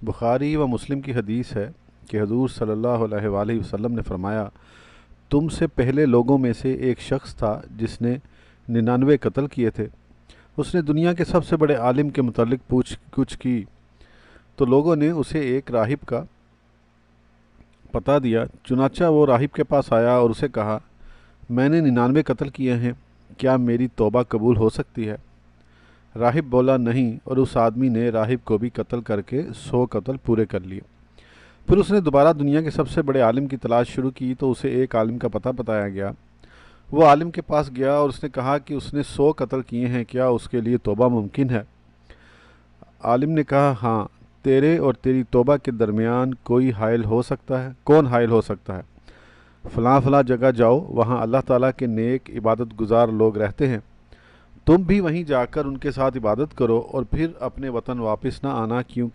بخاری و مسلم کی حدیث ہے کہ حضور صلی اللہ علیہ وآلہ وسلم نے فرمایا، تم سے پہلے لوگوں میں سے ایک شخص تھا جس نے 99 قتل کیے تھے۔ اس نے دنیا کے سب سے بڑے عالم کے متعلق پوچھ گچھ کی تو لوگوں نے اسے ایک راہب کا پتہ دیا۔ چنانچہ وہ راہب کے پاس آیا اور اسے کہا، میں نے 99 قتل کیے ہیں، کیا میری توبہ قبول ہو سکتی ہے؟ راہب بولا نہیں، اور اس آدمی نے راہب کو بھی قتل کر کے 100 قتل پورے کر لیے۔ پھر اس نے دوبارہ دنیا کے سب سے بڑے عالم کی تلاش شروع کی تو اسے ایک عالم کا پتہ بتایا گیا۔ وہ عالم کے پاس گیا اور اس نے کہا کہ اس نے 100 قتل کیے ہیں، کیا اس کے لیے توبہ ممکن ہے؟ عالم نے کہا، ہاں، تیرے اور تیری توبہ کے درمیان کون حائل ہو سکتا ہے؟ فلاں فلاں جگہ جاؤ، وہاں اللہ تعالیٰ کے نیک عبادت گزار لوگ رہتے ہیں، تم بھی وہیں جا کر ان کے ساتھ عبادت کرو اور پھر اپنے وطن واپس نہ آنا، کیونکہ